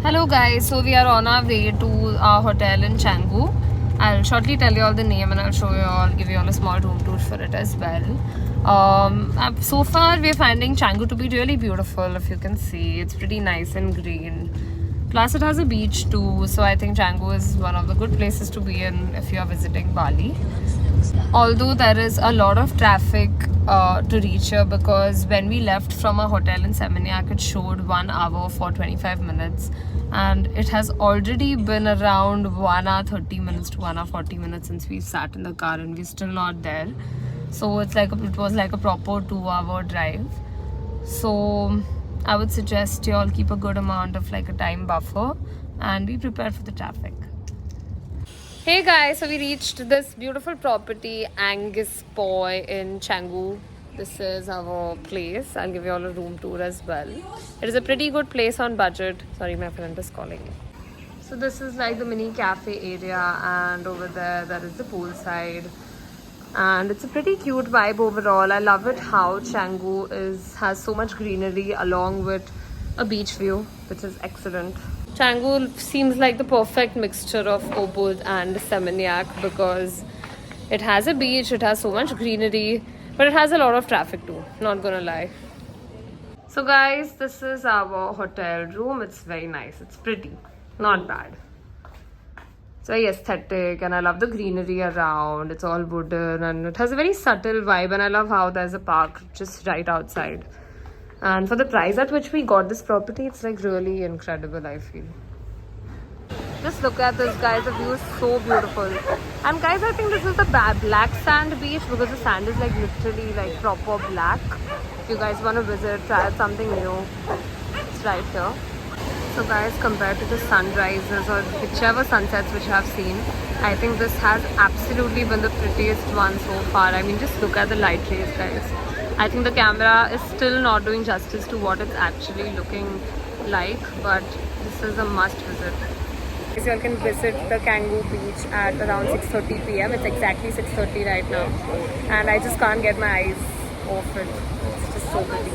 Hello guys, so we are on our way to our hotel in Canggu. I'll shortly tell you all the name and I'll show you all, give you all a small room tour for it as well. So far we're finding Canggu to be really beautiful. If you can see, it's pretty nice and green. Plus it has a beach too, so I think Canggu is one of the good places to be in if you are visiting Bali. Although there is a lot of traffic to reach here, because when we left from our hotel in Seminyak, it showed 1 hour for 25 minutes and it has already been around 1 hour 30 minutes to 1 hour 40 minutes since we sat in the car and we're still not there. So it was like a proper 2-hour drive. So I would suggest you all keep a good amount of like a time buffer and be prepared for the traffic. Hey guys, so we reached this beautiful property, Angus Poi in Canggu. This is our place. I'll give you all a room tour as well. It is a pretty good place on budget. Sorry, my friend is calling me. So this is like the mini cafe area, and over there is the poolside. And it's a pretty cute vibe overall. I love it how Canggu has so much greenery along with a beach view, which is excellent. Canggu seems like the perfect mixture of Ubud and Seminyak because it has a beach, it has so much greenery, but it has a lot of traffic too, not gonna lie. So guys, this is our hotel room. It's very nice, it's pretty, not bad. It's very aesthetic and I love the greenery around. It's all wooden and it has a very subtle vibe, and I love how there's a park just right outside. And for the price at which we got this property, it's like really incredible, I feel. Just look at this, guys. The view is so beautiful. And guys, I think this is the black sand beach because the sand is like literally like proper black. If you guys want to visit, try out something new, it's right here. So guys, compared to the sunrises or whichever sunsets which I have seen, I think this has absolutely been the prettiest one so far. I mean, just look at the light rays, guys. I think the camera is still not doing justice to what it's actually looking like, but this is a must visit. So you all can visit the Canggu beach at around 6:30 p.m. It's exactly 6:30 right now, and I just can't get my eyes off it. It's just so pretty.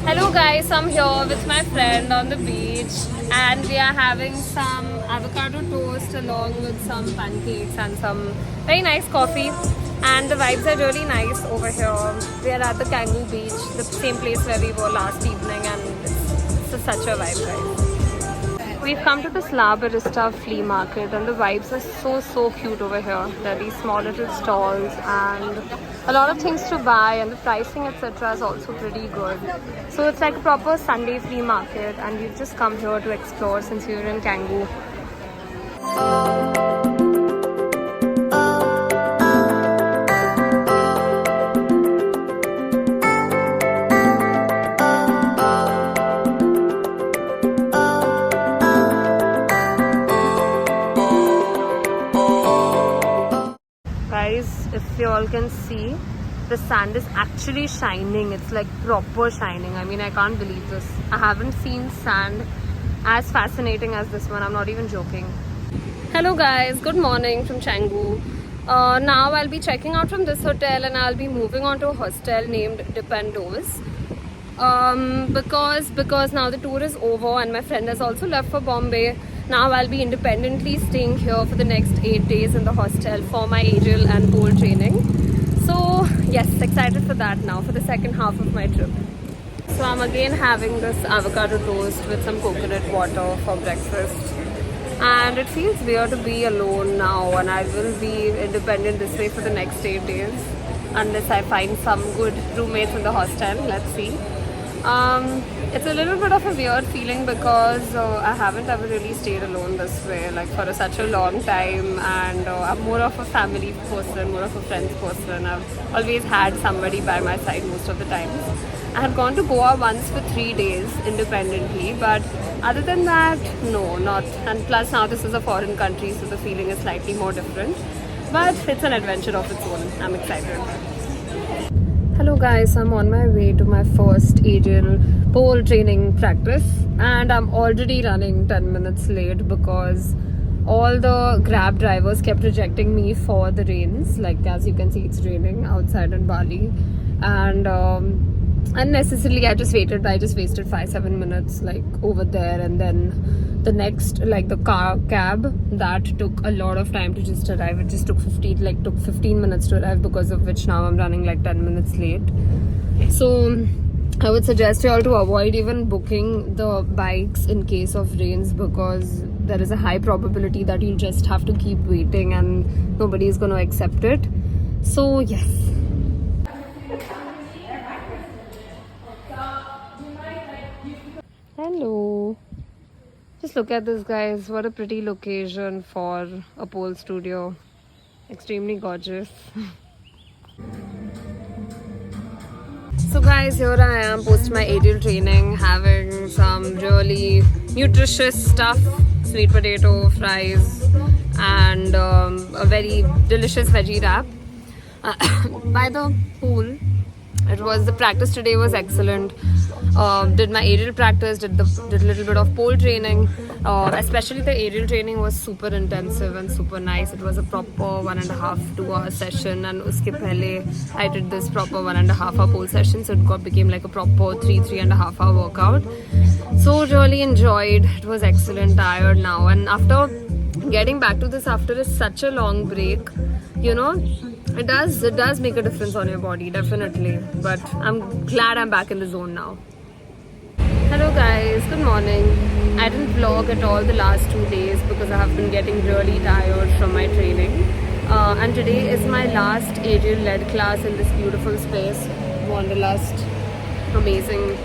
Hello guys, I'm here with my friend on the beach, and we are having some avocado toast along with some pancakes and some very nice coffee. And the vibes are really nice over here. We are at the Canggu beach, the same place where we were last evening, and it's such a vibe, guys. We've come to this La Barista flea market, and the vibes are so cute over here. There are these small little stalls and a lot of things to buy, and the pricing etc. is also pretty good. So it's like a proper Sunday flea market, and we've just come here to explore since we're in Canggu. Guys, if you all can see, the sand is actually shining. It's like proper shining. I mean, I can't believe this. I haven't seen sand as fascinating as this one. I'm not even joking. Hello guys, good morning from Canggu. Now I'll be checking out from this hotel and I'll be moving on to a hostel named Dependos. Because now the tour is over and my friend has also left for Bombay. Now I'll be independently staying here for the next 8 days in the hostel for my aerial and pole training. So yes, excited for that now, for the second half of my trip. So I'm again having this avocado toast with some coconut water for breakfast. And it feels weird to be alone now, and I will be independent this way for the next 8 days. Unless I find some good roommates in the hostel, let's see. It's a little bit of a weird feeling because I haven't ever really stayed alone this way, like for such a long time, and I'm more of a family person, more of a friends person. I've always had somebody by my side most of the time. I had gone to Goa once for 3 days independently, but other than that, no, not. And plus now this is a foreign country, so the feeling is slightly more different. But it's an adventure of its own. I'm excited. Hello guys, I'm on my way to my first aerial pole training practice, and I'm already running 10 minutes late because all the Grab drivers kept rejecting me for the rains. Like as you can see, it's raining outside in Bali, and unnecessarily I just wasted 5-7 minutes like over there, and then The next, like the cab, that took a lot of time to just arrive. It just took 15 minutes to arrive, because of which now I'm running like 10 minutes late. So I would suggest you all to avoid even booking the bikes in case of rains, because there is a high probability that you'll just have to keep waiting and nobody is going to accept it. So yes. Hello. Just look at this, guys. What a pretty location for a pole studio. Extremely gorgeous. So guys, here I am post my aerial training, having some really nutritious stuff, sweet potato, fries, and a very delicious veggie wrap by the pool. The practice today was excellent. Did my aerial practice, did a little bit of pole training. Especially the aerial training was super intensive and super nice. It was a proper 1.5 2 hour session, and uske pehle I did this proper 1.5 hour pole session, so it became like a proper 3.5 hour workout. So really enjoyed. It was excellent. Tired now, and after getting back to this after such a long break, you know, it does make a difference on your body, definitely. But I'm glad I'm back in the zone now. Hello guys, good morning. I didn't vlog at all the last 2 days because I have been getting really tired from my training. And today is my last aerial led class in this beautiful space, Wanderlust. Amazing.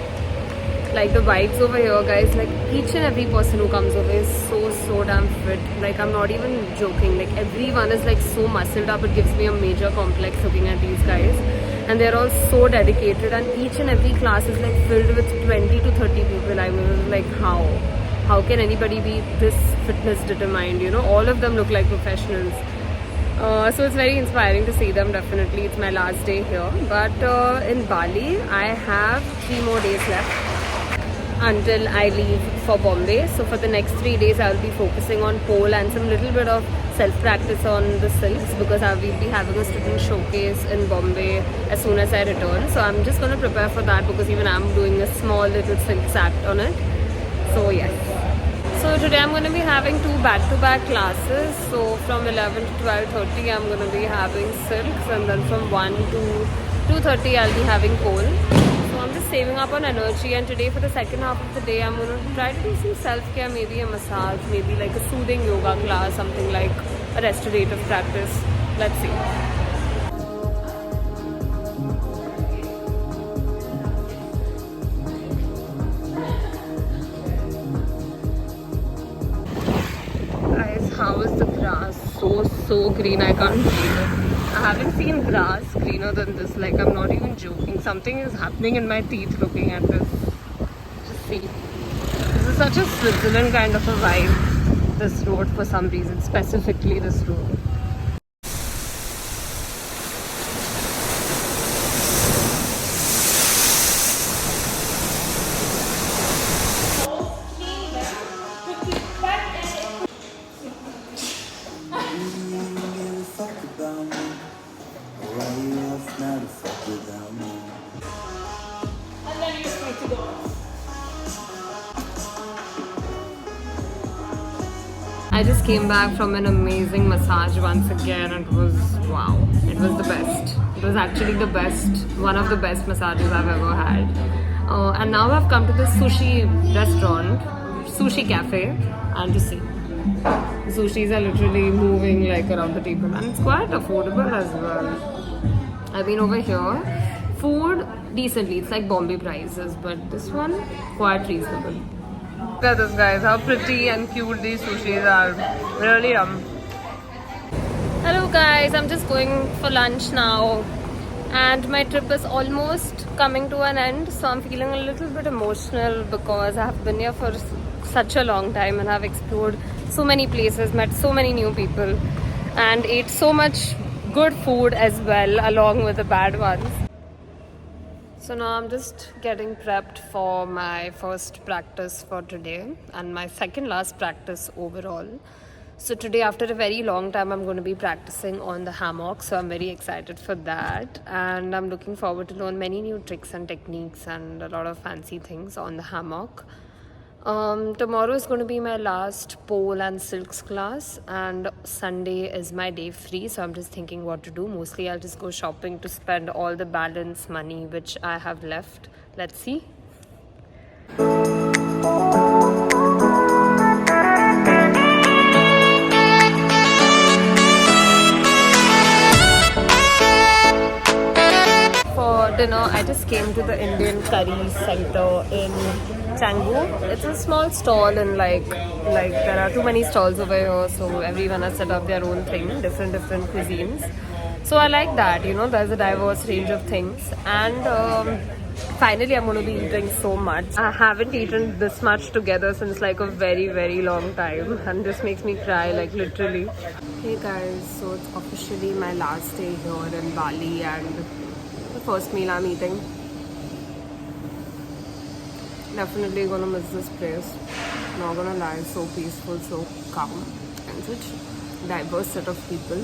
Like the vibes over here, guys, like each and every person who comes over is so damn fit. Like I'm not even joking, like everyone is like so muscled up. It gives me a major complex looking at these guys, and they're all so dedicated, and each and every class is like filled with 20 to 30 people. I was like, how can anybody be this fitness determined, you know? All of them look like professionals. So it's very inspiring to see them. Definitely, it's my last day here, but in Bali I have 3 more days left until I leave for Bombay. So for the next 3 days I will be focusing on pole and some little bit of self-practice on the silks, because I will be having a student showcase in Bombay as soon as I return. So I'm just going to prepare for that, because even I'm doing a small little silks act on it. So yes. So today I'm going to be having 2 back-to-back classes. So from 11 to 12:30 I'm going to be having silks, and then from 1 to 2:30 I'll be having pole. I'm just saving up on energy, and today for the second half of the day I'm going to try to do some self-care, maybe a massage, maybe like a soothing yoga class, something like a restorative practice. Let's see. Guys, how is the grass? So green, I can't believe it. I haven't seen grass greener than this. Like, I'm not even joking. Something is happening in my teeth looking at this. Just see. This is such a Switzerland kind of a vibe, this road, for some reason, specifically this road. I just came back from an amazing massage once again. It was wow. It was the best. It was actually the best, one of the best massages I've ever had. And now I've come to this sushi restaurant, sushi cafe, and to see. Sushis are literally moving like around the table, and it's quite affordable as well. I mean, over here, food decently, it's like Bombay prices, but this one quite reasonable. Look at this, guys, how pretty and cute these sushis are. Really yum. Hello guys, I'm just going for lunch now, and my trip is almost coming to an end, so I'm feeling a little bit emotional because I have been here for such a long time and I've explored so many places, met so many new people, and ate so much good food as well along with the bad ones. So now I'm just getting prepped for my first practice for today and my second last practice overall. So today, after a very long time, I'm going to be practicing on the hammock, so I'm very excited for that, and I'm looking forward to learn many new tricks and techniques and a lot of fancy things on the hammock. Tomorrow is going to be my last pole and silks class, and Sunday is my day free. So I'm just thinking what to do. Mostly I'll just go shopping to spend all the balance money which I have left. Let's see. For dinner, I just came to the Indian Curry Center in Canggu. It's a small stall, and like there are too many stalls over here, so everyone has set up their own thing, different cuisines. So I like that, you know, there's a diverse range of things. And finally I'm going to be eating so much. I haven't eaten this much together since like a very long time, and this makes me cry, like literally. Hey guys, so it's officially my last day here in Bali, and the first meal I'm eating. Definitely gonna miss this place. Not gonna lie, so peaceful, so calm, and such diverse set of people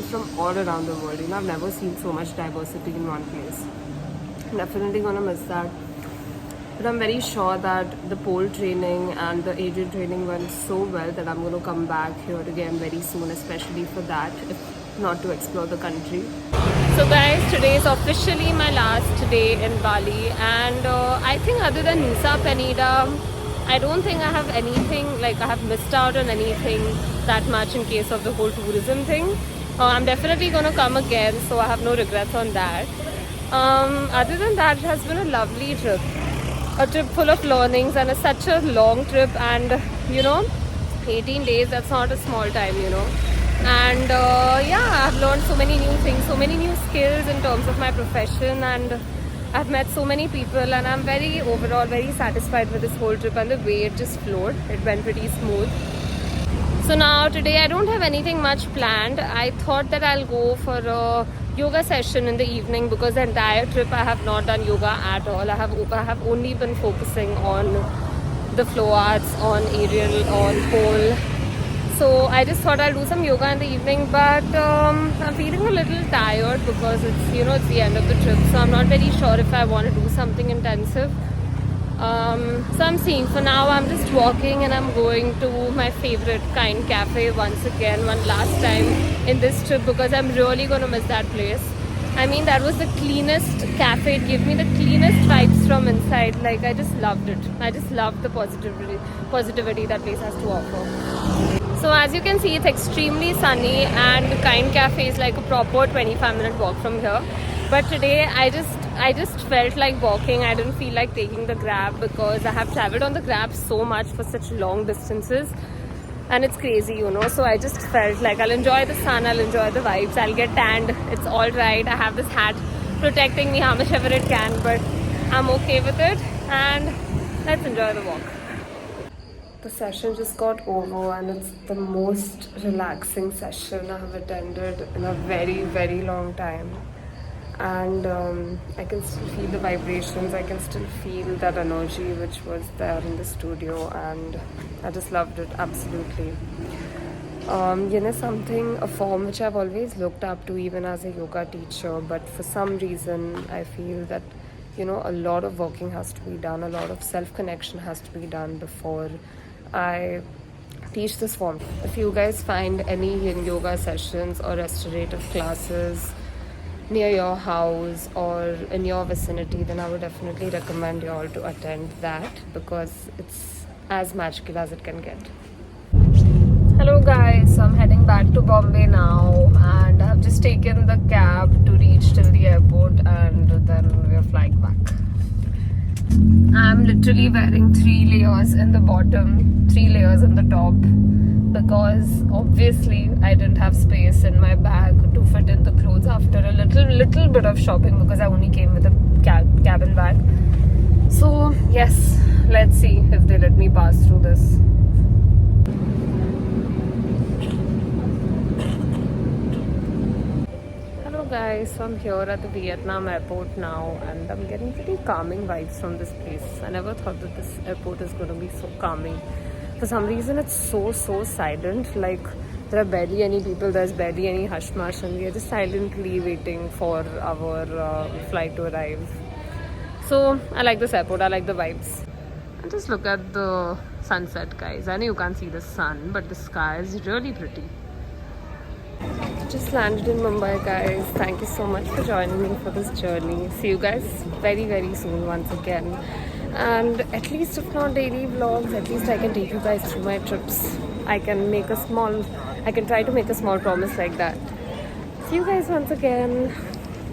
from all around the world. You know, I've never seen so much diversity in one place. Definitely gonna miss that. But I'm very sure that the pole training and the aerial training went so well that I'm gonna come back here again very soon, especially for that, if not to explore the country. So guys, today is officially my last day in Bali, and I think other than Nusa Penida, I don't think I have anything, like I have missed out on anything that much in case of the whole tourism thing. I'm definitely going to come again, so I have no regrets on that. Other than that, it has been a lovely trip. A trip full of learnings, and such a long trip, and you know, 18 days, that's not a small time, you know. And yeah, I've learned so many new things, so many new skills in terms of my profession, and I've met so many people, and I'm overall very satisfied with this whole trip and the way it just flowed. It went pretty smooth. So now today I don't have anything much planned. I thought that I'll go for a yoga session in the evening, because the entire trip I have not done yoga at all. I have only been focusing on the flow arts, on aerial, on pole. So I just thought I'll do some yoga in the evening, but I'm feeling a little tired because it's, you know, it's the end of the trip. So I'm not very sure if I want to do something intensive. So I'm seeing. For now, I'm just walking, and I'm going to my favorite Kind Cafe once again, one last time in this trip, because I'm really going to miss that place. I mean, that was the cleanest cafe. It gave me the cleanest vibes from inside. Like, I just loved it. I just loved the positivity that place has to offer. So as you can see, it's extremely sunny, and Kind Cafe is like a proper 25-minute walk from here. But today I just felt like walking. I didn't feel like taking the Grab, because I have traveled on the Grab so much for such long distances, and it's crazy, you know. So I just felt like I'll enjoy the sun, I'll enjoy the vibes, I'll get tanned. It's all right. I have this hat protecting me how much ever it can, but I'm okay with it, and let's enjoy the walk. The session just got over, and it's the most relaxing session I have attended in a very long time. And I can still feel the vibrations, I can still feel that energy which was there in the studio, and I just loved it, absolutely. You know, a form which I've always looked up to even as a yoga teacher, but for some reason I feel that, you know, a lot of working has to be done, a lot of self-connection has to be done before I teach this form. If you guys find any yin yoga sessions or restorative classes near your house or in your vicinity, then I would definitely recommend you all to attend that, because it's as magical as it can get. Hello guys, so I'm heading back to Bombay now, and I've just taken the cab to reach till the airport, and then we're flying back. I'm literally wearing 3 layers in the bottom, 3 layers in the top, because obviously I didn't have space in my bag to fit in the clothes after a little bit of shopping, because I only came with a cabin bag. So yes, let's see if they let me pass through this. Hello guys, so I'm here at the Vietnam airport now, and I'm getting pretty calming vibes from this place. I never thought that this airport is going to be so calming. For some reason it's so silent, like there are barely any people, there's barely any hush-mush, and we are just silently waiting for our flight to arrive. So I like this airport, I like the vibes. And just look at the sunset, guys. I know you can't see the sun, but the sky is really pretty. Just landed in Mumbai, guys. Thank you so much for joining me for this journey. See you guys very, very soon once again. And at least if not daily vlogs, at least I can take you guys through my trips. I can try to make a small promise like that. See you guys once again.